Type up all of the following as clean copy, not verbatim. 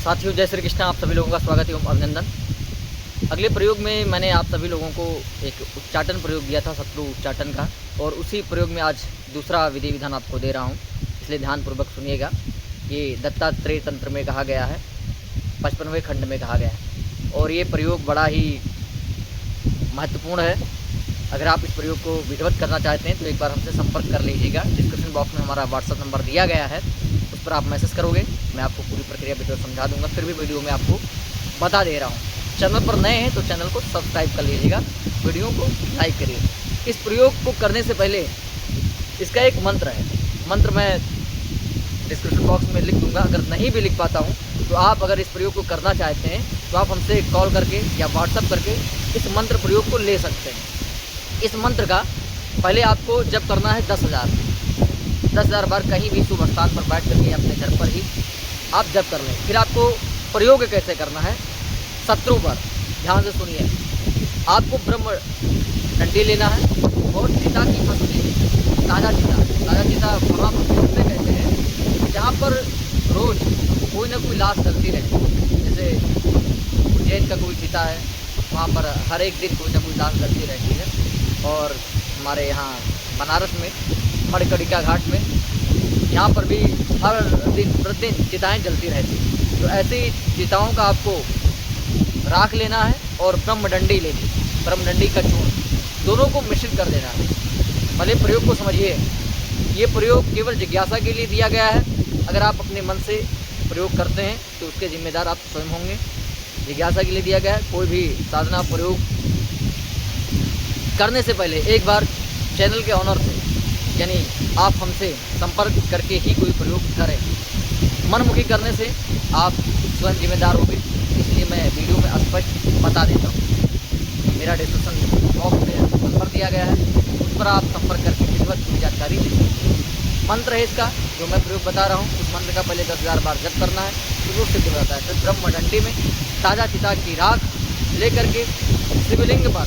साथियों, जय श्री कृष्ण। आप सभी लोगों का स्वागत एवं अभिनंदन। अगले प्रयोग में मैंने आप सभी लोगों को एक उच्चाटन प्रयोग दिया था, शत्रु उच्चाटन का, और उसी प्रयोग में आज दूसरा विधि विधान आपको दे रहा हूं, इसलिए ध्यानपूर्वक सुनिएगा। ये दत्तात्रेय तंत्र में कहा गया है, 55वें खंड में कहा गया है, और ये प्रयोग बड़ा ही महत्वपूर्ण है। अगर आप इस प्रयोग को विधिवत करना चाहते हैं तो एक बार हमसे संपर्क कर लीजिएगा। डिस्क्रिप्शन बॉक्स में हमारा व्हाट्सअप नंबर दिया गया है, उस पर आप मैसेज करोगे, मैं आपको पूरी प्रक्रिया वीडियो समझा दूंगा। फिर भी वीडियो में आपको बता दे रहा हूँ। चैनल पर नए हैं तो चैनल को सब्सक्राइब कर लीजिएगा, वीडियो को लाइक करिए। इस प्रयोग को करने से पहले इसका एक मंत्र है, मंत्र मैं डिस्क्रिप्शन बॉक्स में लिख दूंगा। अगर नहीं भी लिख पाता हूँ तो आप अगर इस प्रयोग को करना चाहते हैं तो आप हमसे कॉल करके या व्हाट्सअप करके इस मंत्र प्रयोग को ले सकते हैं। इस मंत्र का पहले आपको जप करना है 10,000 बार कहीं भी शुभ स्थान पर बैठ करके अपने घर पर ही आप जप कर लें। फिर आपको प्रयोग कैसे करना है, शत्रु पर ध्यान से सुनिए। आपको ब्रह्म डंडी लेना है और चिता की फंसी, ताज़ा चिता वहाँ पर खोजते कहते हैं जहाँ पर रोज़ कोई ना कोई लाश जलती रहे। जैसे उज्जैन का कोई चिता है, वहाँ पर हर एक दिन कोई ना कोई लाश जलती रहती है। और हमारे यहाँ बनारस में मणिकर्णिका घाट में, यहाँ पर भी हर दिन प्रतिदिन चिताएँ जलती रहती हैं। तो ऐसी चिताओं का आपको राख लेना है और ब्रह्मडंडी लेनी है। ब्रह्मडंडी का चूर्ण दोनों को मिश्रित कर देना है। भले प्रयोग को समझिए, ये प्रयोग केवल जिज्ञासा के लिए दिया गया है। अगर आप अपने मन से प्रयोग करते हैं तो उसके जिम्मेदार आप स्वयं होंगे। जिज्ञासा के लिए दिया गया है। कोई भी साधना प्रयोग करने से पहले एक बार चैनल के ऑनर से, यानी आप हमसे संपर्क करके ही कोई प्रयोग करें। मनमुखी करने से आप स्वयं जिम्मेदार होंगे, इसलिए मैं वीडियो में स्पष्ट बता देता हूँ। मेरा डिस्क्रिप्शन बॉक्स में नंबर दिया गया है, उस पर आप संपर्क करके विधिवत पूरी जानकारी लीजिए। मंत्र है इसका जो मैं प्रयोग बता रहा हूँ, उस मंत्र का पहले 10,000 बार जप करना है तो वो सिद्ध हो जाता है। फिर ब्रह्मडंडी में ताज़ा चिता की राख लेकर के शिवलिंग पर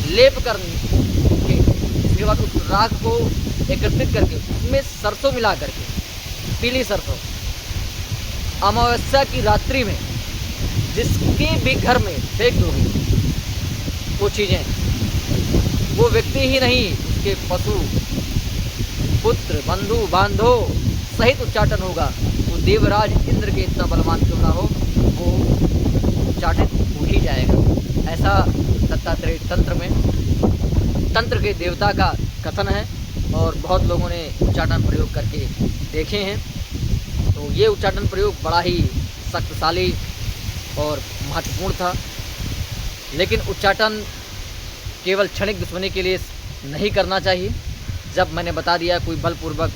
लेप करके, इसके बाद उस राख को एकत्रित करके उसमें सरसों मिला करके, पीली सरसों, अमावस्या की रात्रि में जिसके भी घर में फेंक दोगे वो चीज़ें, वो व्यक्ति ही नहीं, उसके पशु, पुत्र, बंधु बांधो सहित उच्चाटन होगा। वो देवराज इंद्र के इतना बलवान क्यों ना हो, वो उच्चाटित हो ही जाएगा। ऐसा दत्तात्रेय तंत्र के देवता का कथन है और बहुत लोगों ने उच्चाटन प्रयोग करके देखे हैं। तो ये उच्चाटन प्रयोग बड़ा ही शक्तिशाली और महत्वपूर्ण था। लेकिन उच्चाटन केवल क्षणिक दुश्मनी के लिए नहीं करना चाहिए। जब मैंने बता दिया कोई बलपूर्वक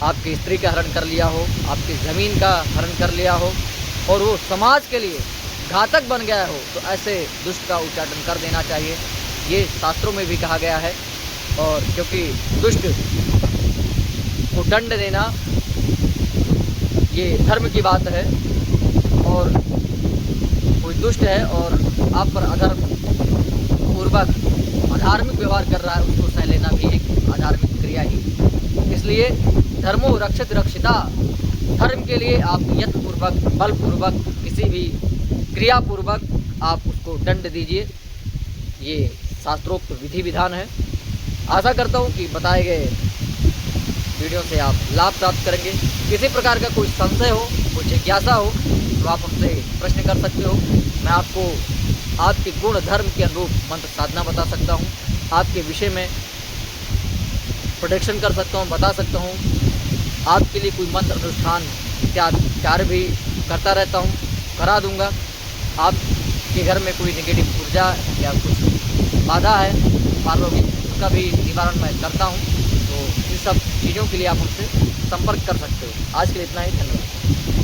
आपकी स्त्री का हरण कर लिया हो, आपकी ज़मीन का हरण कर लिया हो और वो समाज के लिए घातक बन गया हो, तो ऐसे दुष्ट का उच्चाटन कर देना चाहिए। ये शास्त्रों में भी कहा गया है। और क्योंकि दुष्ट को दंड देना ये धर्म की बात है, और कोई दुष्ट है और आप पर अधर्मपूर्वक अधार्मिक व्यवहार कर रहा है, उसको सह लेना भी एक अधार्मिक क्रिया ही। इसलिए धर्मो रक्षित रक्षिता, धर्म के लिए आप यत्नपूर्वक, बलपूर्वक, किसी भी क्रियापूर्वक आप उसको दंड दीजिए। ये शास्त्रोक्त विधि विधान है। आशा करता हूँ कि बताए गए वीडियो से आप लाभ प्राप्त करेंगे। किसी प्रकार का कोई संशय हो, कोई जिज्ञासा हो तो आप हमसे प्रश्न कर सकते हो। मैं आपको आपके गुण धर्म के अनुरूप मंत्र साधना बता सकता हूँ, आपके विषय में प्रोटेक्शन कर सकता हूँ, बता सकता हूँ। आपके लिए कोई मंत्र अनुष्ठान इत्यादि कार्य भी करता रहता हूँ, करा दूँगा। आपके घर में कोई नेगेटिव ऊर्जा या कुछ बाधा है, मान लो उसका भी निवारण मैं करता हूँ। तो इन सब चीज़ों के लिए आप हमसे संपर्क कर सकते हो। आज के लिए इतना ही, धन्यवाद।